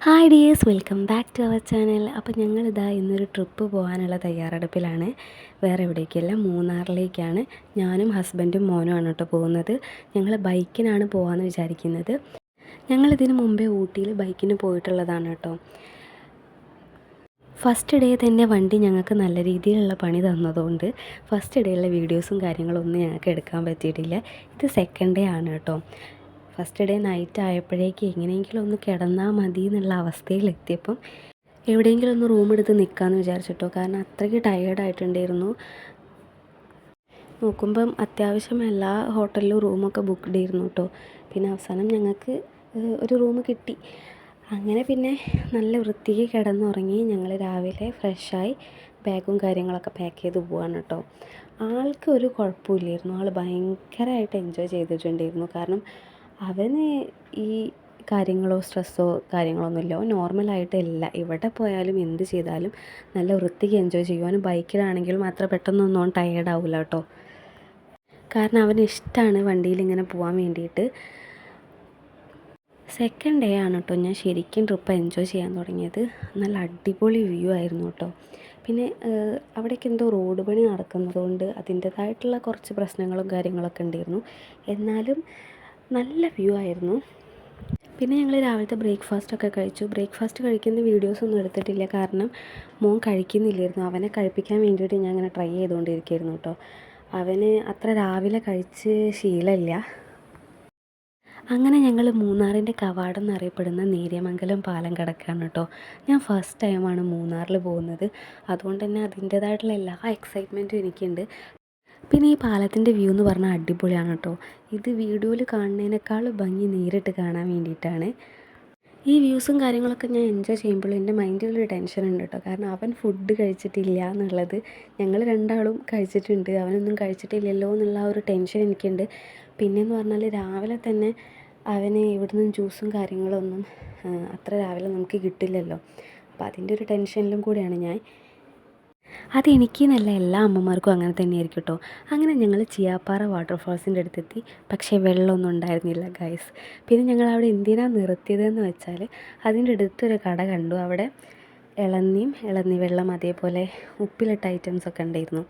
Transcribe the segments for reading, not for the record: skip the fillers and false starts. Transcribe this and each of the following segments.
Hi dears, welcome back to our channel. അപ്പോൾ ഞങ്ങളിതാ ഇന്നൊരു ട്രിപ്പ് പോകാനുള്ള തയ്യാറെടുപ്പിലാണ്. വേറെ എവിടേക്കല്ല, മൂന്നാറിലേക്കാണ്. ഞാനും ഹസ്ബൻഡും മോനുമാണ് കേട്ടോ പോകുന്നത്. ഞങ്ങൾ ബൈക്കിനാണ് പോകാമെന്ന് വിചാരിക്കുന്നത്. ഞങ്ങളിതിന് മുമ്പേ ഊട്ടിയിൽ ബൈക്കിന് പോയിട്ടുള്ളതാണ് കേട്ടോ. ഫസ്റ്റ് ഡേ തന്നെ വണ്ടി ഞങ്ങൾക്ക് നല്ല രീതിയിലുള്ള പണി തന്നതുകൊണ്ട് ഫസ്റ്റ് ഡേയുള്ള വീഡിയോസും കാര്യങ്ങളൊന്നും ഞങ്ങൾക്ക് എടുക്കാൻ പറ്റിയിട്ടില്ല. ഇത് സെക്കൻഡ് ഡേ ആണ് കേട്ടോ. ഫസ്റ്റ് ഡേ നൈറ്റ് ആയപ്പോഴേക്ക് എങ്ങനെയെങ്കിലും ഒന്ന് കിടന്നാൽ മതി എന്നുള്ള അവസ്ഥയിലെത്തിയപ്പം എവിടെയെങ്കിലും ഒന്ന് റൂം എടുത്ത് നിൽക്കാമെന്ന് വിചാരിച്ചിട്ടോ. കാരണം അത്രയ്ക്ക് ടയേർഡായിട്ടുണ്ടായിരുന്നു. നോക്കുമ്പം അത്യാവശ്യം എല്ലാ ഹോട്ടലിലും റൂമൊക്കെ ബുക്ക്ഡ് ആയിരുന്നു കേട്ടോ. പിന്നെ അവസാനം ഞങ്ങൾക്ക് ഒരു റൂം കിട്ടി. അങ്ങനെ പിന്നെ നല്ല വൃത്തിക്ക് കിടന്നുറങ്ങി. ഞങ്ങൾ രാവിലെ ഫ്രഷായി ബാഗും കാര്യങ്ങളൊക്കെ പാക്ക് ചെയ്ത് പോവാണ് കേട്ടോ. ആൾക്ക് ഒരു കുഴപ്പമില്ലായിരുന്നു. ആൾ ഭയങ്കരമായിട്ട് എൻജോയ് ചെയ്തിട്ടുണ്ടായിരുന്നു. കാരണം അവന് ഈ കാര്യങ്ങളോ സ്ട്രെസ്സോ കാര്യങ്ങളൊന്നുമില്ല. അവൻ നോർമലായിട്ടല്ല എവിടെ പോയാലും എന്ത് ചെയ്താലും നല്ല വൃത്തിക്ക് എൻജോയ് ചെയ്യുവാനും ബൈക്കിലാണെങ്കിലും അത്ര പെട്ടെന്നൊന്നും അവൻ ടയേർഡാവില്ല കേട്ടോ. കാരണം അവന് ഇഷ്ടമാണ് വണ്ടിയിൽ ഇങ്ങനെ പോകാൻ വേണ്ടിയിട്ട്. സെക്കൻഡ് ഡേ ആണ് കേട്ടോ ഞാൻ ശരിക്കും ട്രിപ്പ് എൻജോയ് ചെയ്യാൻ തുടങ്ങിയത്. നല്ല അടിപൊളി വ്യൂ ആയിരുന്നു കേട്ടോ. പിന്നെ അവിടേക്ക് എന്തോ റോഡ് പണി നടക്കുന്നതുകൊണ്ട് അതിൻ്റേതായിട്ടുള്ള കുറച്ച് പ്രശ്നങ്ങളും കാര്യങ്ങളൊക്കെ ഉണ്ടായിരുന്നു. എന്നാലും നല്ല വ്യൂ ആയിരുന്നു. പിന്നെ ഞങ്ങൾ രാവിലത്തെ ബ്രേക്ക്ഫാസ്റ്റൊക്കെ കഴിച്ചു. ബ്രേക്ക്ഫാസ്റ്റ് കഴിക്കുന്ന വീഡിയോസൊന്നും എടുത്തിട്ടില്ല. കാരണം മോൻ കഴിക്കുന്നില്ലായിരുന്നു. അവനെ കഴിപ്പിക്കാൻ വേണ്ടിയിട്ട് ഞാൻ അങ്ങനെ ട്രൈ ചെയ്തുകൊണ്ടിരിക്കുകയായിരുന്നു കേട്ടോ. അവന് അത്ര രാവിലെ കഴിച്ച് ശീലമില്ല. അങ്ങനെ ഞങ്ങൾ മൂന്നാറിൻ്റെ കവാടം എന്നറിയപ്പെടുന്ന നേര്യമംഗലം പാലം കടക്കുകയാണ് കേട്ടോ. ഞാൻ ഫസ്റ്റ് ടൈമാണ് മൂന്നാറിൽ പോകുന്നത്. അതുകൊണ്ട് തന്നെ അതിൻ്റേതായിട്ടുള്ള എല്ലാ എക്സൈറ്റ്മെൻറ്റും എനിക്കുണ്ട്. പിന്നെ ഈ പാലത്തിൻ്റെ വ്യൂ എന്ന് പറഞ്ഞാൽ അടിപൊളിയാണ് കേട്ടോ. ഇത് വീഡിയോയിൽ കാണുന്നതിനേക്കാൾ ഭംഗി നേരിട്ട് കാണാൻ വേണ്ടിയിട്ടാണ്. ഈ വ്യൂസും കാര്യങ്ങളൊക്കെ ഞാൻ എൻജോയ് ചെയ്യുമ്പോൾ എൻ്റെ മൈൻഡിലൊരു ടെൻഷൻ ഉണ്ട് കേട്ടോ. കാരണം അവൻ ഫുഡ് കഴിച്ചിട്ടില്ല എന്നുള്ളത്. ഞങ്ങൾ രണ്ടാളും കഴിച്ചിട്ടുണ്ട്, അവനൊന്നും കഴിച്ചിട്ടില്ലല്ലോ എന്നുള്ള ഒരു ടെൻഷൻ എനിക്കുണ്ട്. പിന്നെയെന്ന് പറഞ്ഞാൽ രാവിലെ തന്നെ അവന് ഇവിടുന്ന് ജ്യൂസും കാര്യങ്ങളൊന്നും അത്ര രാവിലെ നമുക്ക് കിട്ടില്ലല്ലോ. അപ്പോൾ അതിൻ്റെ ഒരു ടെൻഷനിലും കൂടിയാണ് ഞാൻ. അതെനിക്ക് എന്നല്ല, എല്ലാ അമ്മമാർക്കും അങ്ങനെ തന്നെയായിരിക്കും കേട്ടോ. അങ്ങനെ ഞങ്ങൾ ചിയാപ്പാറ വാട്ടർഫാൾസിൻ്റെ അടുത്തെത്തി. പക്ഷേ വെള്ളമൊന്നും ഉണ്ടായിരുന്നില്ല ഗൈസ്. പിന്നെ ഞങ്ങൾ അവിടെ എന്തിനാണ് നിർത്തിയതെന്ന് വെച്ചാൽ അതിൻ്റെ അടുത്തൊരു കട കണ്ടു. അവിടെ ഇളന്നി വെള്ളം അതേപോലെ ഉപ്പിലിട്ട ഐറ്റംസൊക്കെ ഉണ്ടായിരുന്നു.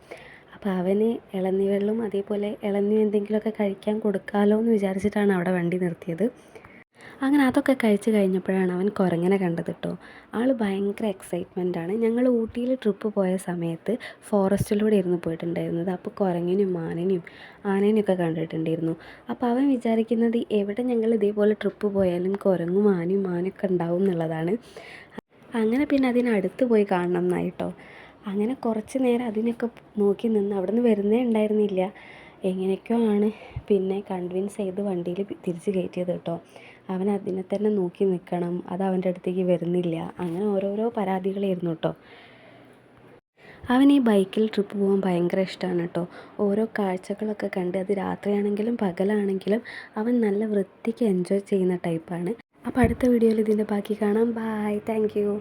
അപ്പോൾ അവന് ഇളന്നി വെള്ളം അതേപോലെ ഇളന്നി എന്തെങ്കിലുമൊക്കെ കഴിക്കാൻ കൊടുക്കാമല്ലോ എന്ന് വിചാരിച്ചിട്ടാണ് അവിടെ വണ്ടി നിർത്തിയത്. അങ്ങനെ അതൊക്കെ കഴിച്ച് കഴിഞ്ഞപ്പോഴാണ് അവൻ കുരങ്ങനെ കണ്ടത് കേട്ടോ. ആൾ ഭയങ്കര എക്സൈറ്റ്മെൻറ്റാണ്. ഞങ്ങൾ ഊട്ടിയിൽ ട്രിപ്പ് പോയ സമയത്ത് ഫോറസ്റ്റിലൂടെ ആയിരുന്നു പോയിട്ടുണ്ടായിരുന്നത്. അപ്പോൾ കുരങ്ങനെയും ആനേനെയൊക്കെ കണ്ടിട്ടുണ്ടായിരുന്നു. അപ്പോൾ അവൻ വിചാരിക്കുന്നത് എവിടെ ഞങ്ങൾ ഇതേപോലെ ട്രിപ്പ് പോയാലും കുരങ്ങും മാനൊക്കെ ഉണ്ടാവും എന്നുള്ളതാണ്. അങ്ങനെ പിന്നെ അതിനടുത്ത് പോയി കാണണം എന്നായിട്ടോ. അങ്ങനെ കുറച്ച് നേരം അതിനൊക്കെ നോക്കി നിന്ന് അവിടെ നിന്ന് വരുന്നേ ഉണ്ടായിരുന്നില്ല. എങ്ങനെയൊക്കെയോ ആണ് പിന്നെ കൺവിൻസ് ചെയ്ത് വണ്ടിയിൽ തിരിച്ച് കയറ്റിയത് കേട്ടോ. അവൻ അതിനെ തന്നെ നോക്കി നിൽക്കണം, അത് അവൻ്റെ അടുത്തേക്ക് വരുന്നില്ല. അങ്ങനെ ഓരോരോ പരാതികളായിരുന്നു കേട്ടോ. അവൻ ഈ ബൈക്കിൽ ട്രിപ്പ് പോകാൻ ഭയങ്കര ഇഷ്ടമാണ് കേട്ടോ. ഓരോ കാഴ്ചകളൊക്കെ കണ്ട് അത് രാത്രിയാണെങ്കിലും പകലാണെങ്കിലും അവൻ നല്ല വൃത്തിക്ക് എൻജോയ് ചെയ്യുന്ന ടൈപ്പാണ്. അപ്പോൾ അടുത്ത വീഡിയോയിൽ ഇതിൻ്റെ ബാക്കി കാണാം. Bye, thank U.